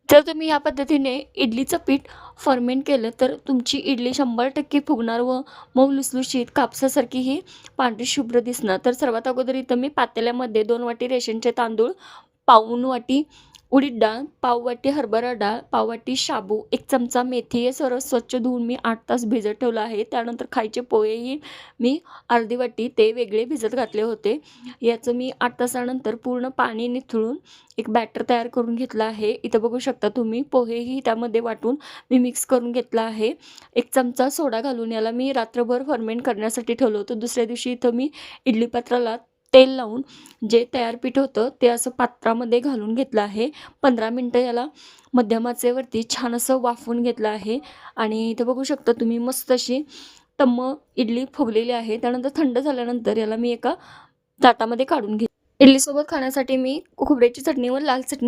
जर तुम्ही ह्या पद्धतीने इडलीचं पीठ फर्मेंट केलं तर तुमची इडली 100% फुगणार व मऊ लुसलुशीत कापसासारखी ही पांढरी शुभ्र दिसणार. तर सर्वात अगोदर इथं मी पातेल्यामध्ये 2 वाटी रेशनचे तांदूळ, पाऊण वाटी उडीद डाळ, पाव वाटी हरभरा डाळ, पाव वाटी शाबू, 1 चमचा मेथी हे सर्व स्वच्छ धुवून मी 8 तास भिजत ठेवलं आहे. त्यानंतर खायचे पोहेही मी अर्धी वाटी ते वेगळे भिजत घातले होते. याचं मी 8 तासानंतर पूर्ण पाणी निथळून एक बॅटर तयार करून घेतलं आहे. इथं बघू शकता तुम्ही पोहेही त्यामध्ये वाटून मी मिक्स करून घेतला आहे. 1 चमचा सोडा घालून याला मी रात्रभर फर्मेंट करण्यासाठी ठेवलं होतं. दुसऱ्या दिवशी इथं मी इडली पात्राला तेल लावून जे तयार पीठ होतं ते असं पात्रामध्ये घालून घेतलं आहे. 15 मिनिटं याला मध्यम आचेवरती छान असं वाफवून घेतलं आहे आणि इथं बघू शकता तुम्ही मस्त अशी टम्म इडली फुगलेली आहे. त्यानंतर थंड झाल्यानंतर याला मी एका ताटामध्ये काढून घेतली. इडलीसोबत खाण्यासाठी मी खोबऱ्याची चटणी व लाल चटणी